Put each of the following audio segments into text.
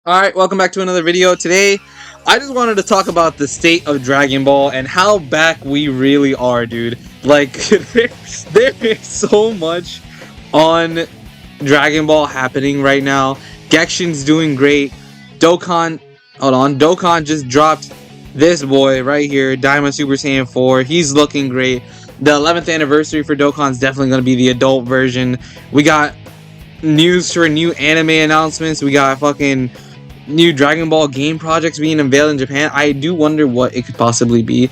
Alright, welcome back to another video. Today, I just wanted to talk about the state of Dragon Ball and how back we really are, dude. Like, there is so much on Dragon Ball happening right now. Genshin's doing great. Dokkan just dropped this boy right here, Diamond Super Saiyan 4. He's looking great. The 11th anniversary for Dokkan's definitely going to be the adult version. We got news for new anime announcements. We got fucking new Dragon Ball game projects being unveiled in Japan. I do wonder what it could possibly be.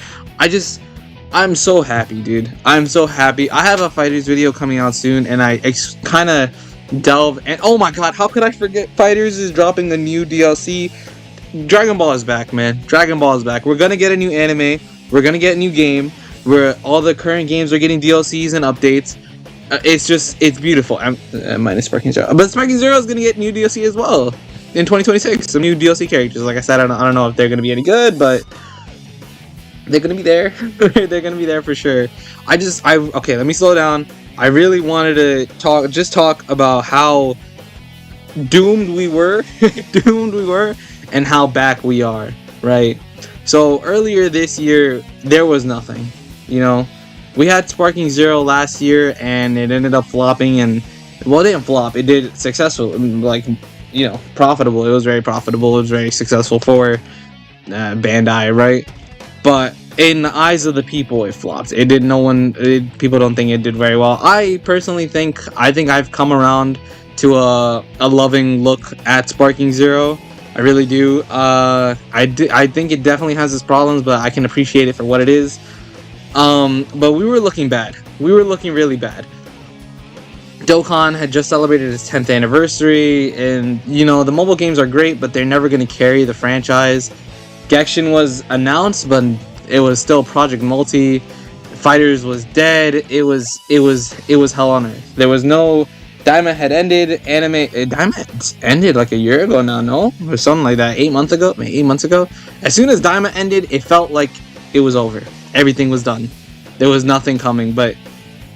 I'm so happy, dude. I'm so happy. I have a Fighters video coming out soon, and I kind of delve. And oh my god, how could I forget? Fighters is dropping a new DLC. Dragon Ball is back, man. Dragon Ball is back. We're gonna get a new anime. We're gonna get a new game. Where all the current games are getting DLCs and updates. It's beautiful. I'm minus Sparking Zero, but Sparking Zero is gonna get new DLC as well in 2026. Some new DLC characters. Like I said, I don't know if they're gonna be any good, but they're gonna be there. They're gonna be there for sure. Okay. Let me slow down. I really wanted to talk about how doomed we were, and how back we are. Right. So earlier this year, there was nothing. You know, we had Sparking Zero last year, and it ended up flopping. And well, it didn't flop. It did successful, like, you know, profitable. It was very profitable. It was very successful for Bandai, right? But in the eyes of the people, it flopped. It did. People don't think it did very well. I personally think I've come around to a loving look at Sparking Zero. I really do. I think it definitely has its problems, but I can appreciate it for what it is. But we were looking bad. We were looking really bad. Dokkan had just celebrated its 10th anniversary, and you know, the mobile games are great, but they're never going to carry the franchise. Genshin was announced, but it was still Project Multi. Fighters was dead. It was hell on earth. There was no Daima had ended. Daima ended like a year ago now, no? Or something like that. 8 months ago? Maybe 8 months ago? As soon as Daima ended, it felt like it was over. Everything was done. There was nothing coming, but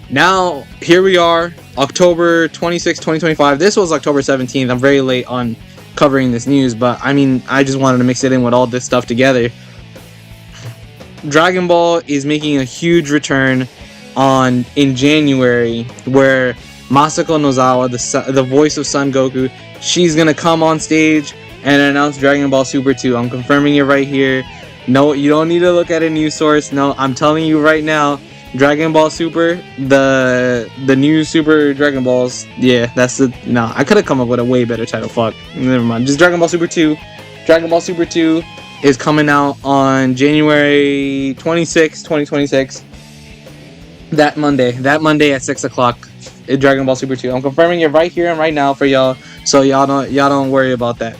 now here we are, October 26, 2025. This was October 17th. I'm very late on covering this news, but I mean, I just wanted to mix it in with all this stuff together. Dragon Ball is making a huge return in January, where Masako Nozawa, the voice of Son Goku, she's gonna come on stage and announce Dragon Ball Super 2. I'm confirming it right here. No, you don't need to look at a news source. No, I'm telling you right now, Dragon Ball Super, the new Super Dragon Balls. Yeah, that's the. No, I could have come up with a way better title. Fuck, never mind. Just Dragon Ball Super 2. Dragon Ball Super 2 is coming out on January 26, 2026. That Monday at 6 o'clock. Dragon Ball Super 2. I'm confirming it right here and right now for y'all, so y'all don't worry about that.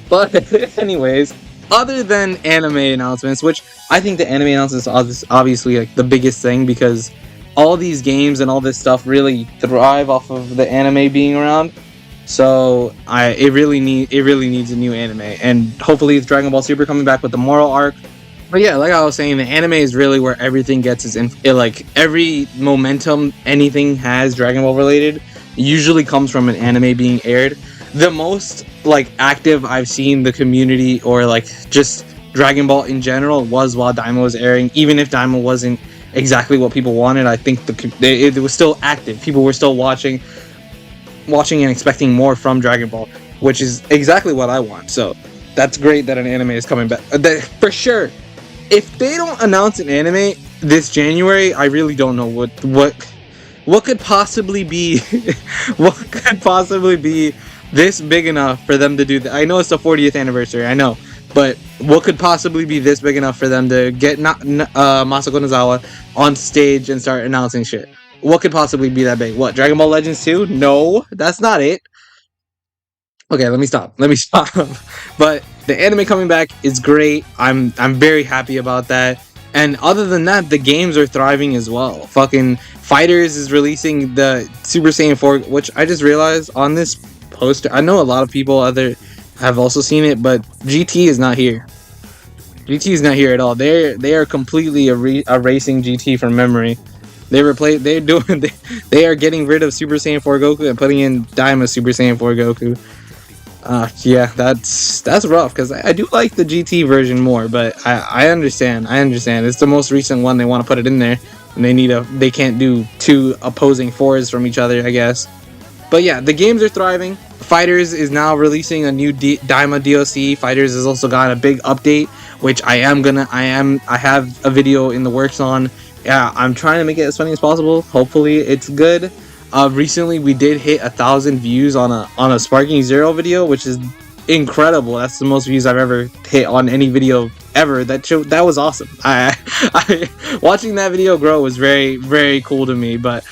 But anyways. Other than anime announcements, which I think the anime announcements is obviously like the biggest thing, because all these games and all this stuff really thrive off of the anime being around. So it really needs a new anime, and hopefully it's Dragon Ball Super coming back with the moral arc. But yeah, like I was saying, the anime is really where everything gets like every momentum anything has Dragon Ball related usually comes from an anime being aired. The most like active I've seen the community, or like just Dragon Ball in general, was while Daima was airing. Even if Daima wasn't exactly what people wanted, I think it was still active. People were still watching and expecting more from Dragon Ball, which is exactly what I want. So that's great that an anime is coming back. For sure. If they don't announce an anime this January, I really don't know what could possibly be what could possibly be this big enough for them to do that. I know it's the 40th anniversary, I know, but what could possibly be this big enough for them to get Masako Nozawa on stage and start announcing shit? What could possibly be that big? What, Dragon Ball Legends 2? No, that's not it. Okay, let me stop. But the anime coming back is great. I'm very happy about that. And other than that, the games are thriving as well. Fucking Fighters is releasing the Super Saiyan 4, which I just realized on this poster. I know a lot of people have also seen it, but GT is not here. GT is not here at all. They are completely erasing GT from memory. They are getting rid of Super Saiyan 4 Goku and putting in Daima Super Saiyan 4 Goku. Yeah, that's rough because I do like the GT version more, but I understand. I understand. It's the most recent one. They want to put it in there, and they can't do two opposing fours from each other, I guess. But yeah, the games are thriving. Fighters is now releasing a new Daima DLC. Fighters has also got a big update, which I have a video in the works on. Yeah, I'm trying to make it as funny as possible. Hopefully, it's good. Recently we did hit 1,000 views on a Sparking Zero video, which is incredible. That's the most views I've ever hit on any video ever. That was awesome. I watching that video grow was very, very cool to me. But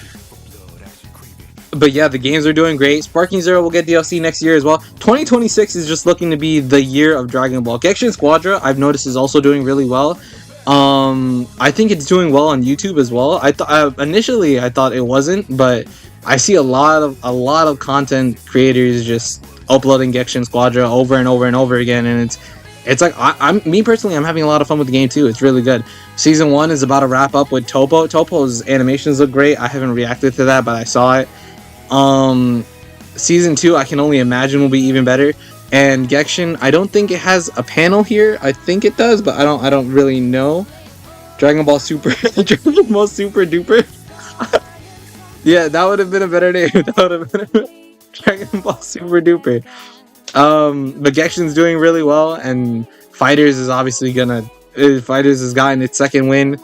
yeah, the games are doing great. Sparking Zero will get DLC next year as well. 2026 is just looking to be the year of Dragon Ball. Genshin Squadra, I've noticed, is also doing really well. I think it's doing well on YouTube as well. I thought initially I thought it wasn't, but I see a lot of content creators just uploading Genshin Squadra over and over and over again, and it's like I'm me personally, I'm having a lot of fun with the game too. It's really good. Season 1 is about to wrap up with Topo. Topo's animations look great. I haven't reacted to that, but I saw it. Season 2, I can only imagine, will be even better. And Genshin, I don't think it has a panel here. I think it does, but I don't really know. Dragon Ball Super, Dragon Ball Super Duper. Yeah, that would have been a better name. That would have been Dragon Ball Super Duper. But Genshin's doing really well, and Fighters is obviously gonna. Fighters has gotten its second win.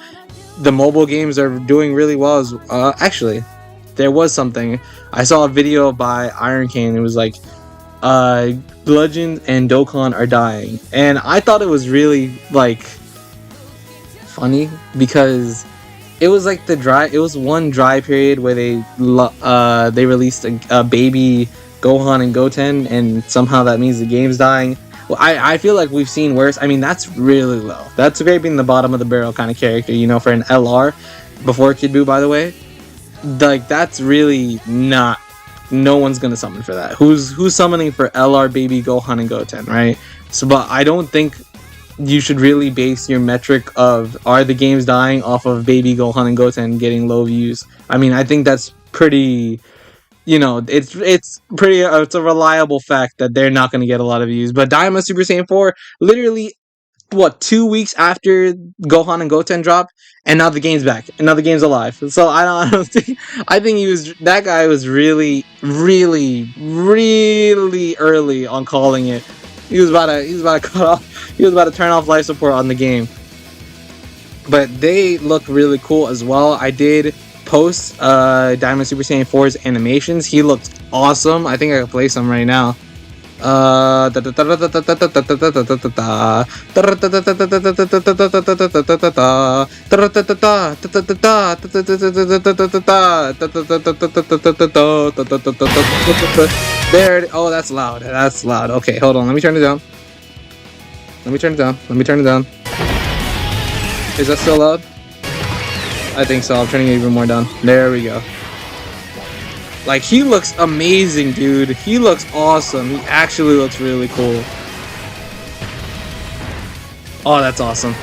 The mobile games are doing really well. Actually, there was something. I saw a video by Iron Cane. It was like, Legend and Dokkan are dying, and I thought it was really like funny because it was like it was one dry period where they released a baby Gohan and Goten, and somehow that means the game's dying. Well, I feel like we've seen worse. I mean, that's really low. That's scraping the bottom of the barrel kind of character, for an LR before Kid Buu, by the way. Like, that's really not. No one's gonna summon for that. Who's summoning for LR baby Gohan and Goten, right? So, but I don't think you should really base your metric of are the games dying off of baby Gohan and Goten getting low views. I mean, I think that's pretty. It's pretty. It's a reliable fact that they're not gonna get a lot of views. But Daima Super Saiyan 4, literally, 2 weeks after Gohan and Goten dropped, and now the game's back, and now the game's alive. So I don't think. I think that guy was really, really, really early on calling it. He was about to cut off. He was about to turn off life support on the game. But they look really cool as well. I did post Diamond Super Saiyan 4's animations. He looked awesome. I think I can play some right now. There. Oh, that's loud. That's loud. Okay, hold on. Let me turn it down. Let me turn it down. Is that still loud? I think so. I'm turning it even more down. There we go. Like, he looks amazing, dude. He looks awesome. He actually looks really cool. Oh, that's awesome.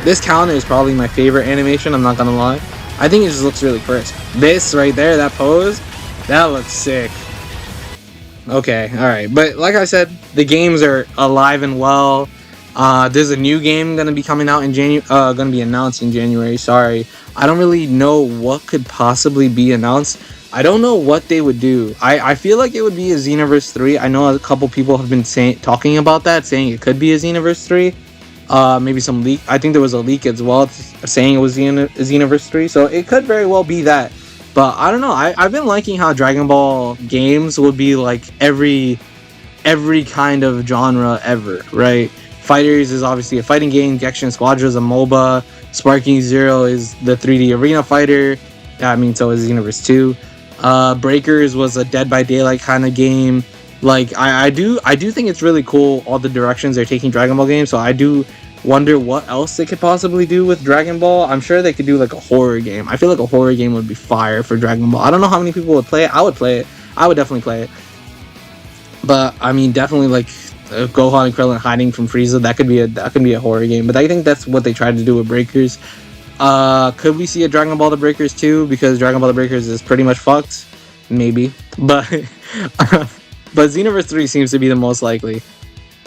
This counter is probably my favorite animation, I'm not gonna lie. I think it just looks really crisp. This right there, that pose, that looks sick. Okay, alright. But like I said, the games are alive and well. There's a new game gonna be coming out in gonna be announced in January. Sorry. I don't really know what could possibly be announced. I don't know what they would do. I feel like it would be a Xenoverse 3. I know a couple people have been talking about that, saying it could be a Xenoverse 3. Maybe some leak. I think there was a leak as well saying it was Xenoverse 3. So it could very well be that. But I don't know. I've been liking how Dragon Ball games would be like every kind of genre ever, right? Fighters is obviously a fighting game. Genshin Squadra is a MOBA. Sparking Zero is the 3D arena fighter. I mean, so is Xenoverse 2. Breakers was a Dead by Daylight kind of game. Like, I do think it's really cool all the directions they're taking Dragon Ball games. So I do wonder what else they could possibly do with Dragon Ball. I'm sure they could do like a horror game. I feel like a horror game would be fire for Dragon Ball. I don't know how many people would play it. I would play it. I would definitely play it. But I mean, definitely like Gohan and Krillin hiding from Frieza. That could be a horror game. But I think that's what they tried to do with Breakers. Could we see a Dragon Ball The Breakers 2? Because Dragon Ball The Breakers is pretty much fucked. Maybe. But but Xenoverse 3 seems to be the most likely.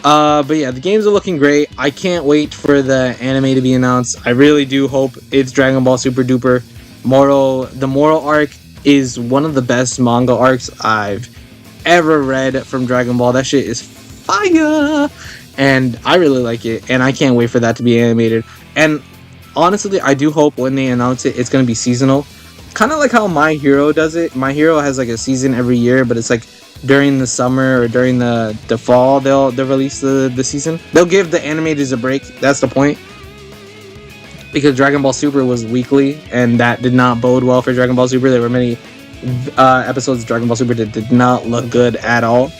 But yeah, the games are looking great. I can't wait for the anime to be announced. I really do hope it's Dragon Ball Super Duper. The Moral arc is one of the best manga arcs I've ever read from Dragon Ball. That shit is fire, and I really like it, and I can't wait for that to be animated. And honestly, I do hope when they announce it, it's gonna be seasonal, kind of like how My Hero does it. My Hero has like a season every year, but it's like during the summer or during the fall they'll release the season. They'll give the animators a break. That's the point. Because Dragon Ball Super was weekly, and that did not bode well for Dragon Ball Super. There were many episodes of Dragon Ball Super that did not look good at all.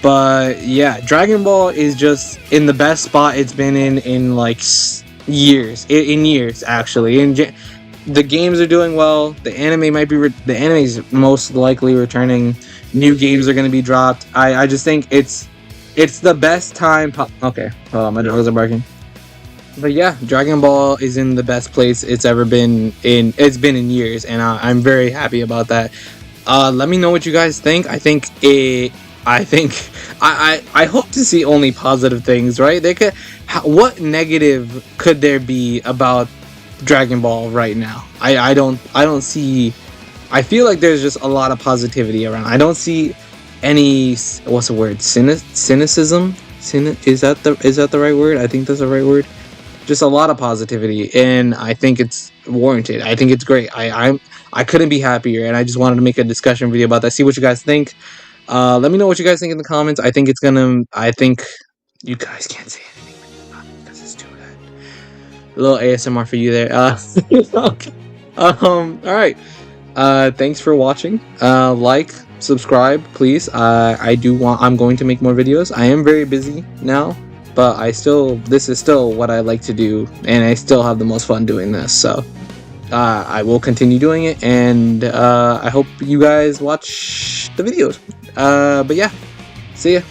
But yeah, Dragon Ball is just in the best spot it's been in like years. In years, actually. The games are doing well. The anime might be the anime is most likely returning. New games are going to be dropped. I just think it's the best time. Okay, my dogs are barking. But yeah, Dragon Ball is in the best place it's ever been in. It's been in years, and I'm very happy about that. Let me know what you guys think. I hope to see only positive things, right? What negative could there be about Dragon Ball right now? I don't see. I feel like there's just a lot of positivity around. I don't see any, what's the word? Cynicism? Is that the right word? I think that's the right word. Just a lot of positivity, and I think it's warranted. I think it's great. I couldn't be happier, and I just wanted to make a discussion video about that. See what you guys think. Let me know what you guys think in the comments. I think you guys can't say anything because it's too loud. A little ASMR for you there. Okay. All right. Thanks for watching. Like, subscribe, please. I'm going to make more videos. I am very busy now, but this is still what I like to do, and I still have the most fun doing this. So, I will continue doing it, and I hope you guys watch the videos. But yeah, see ya.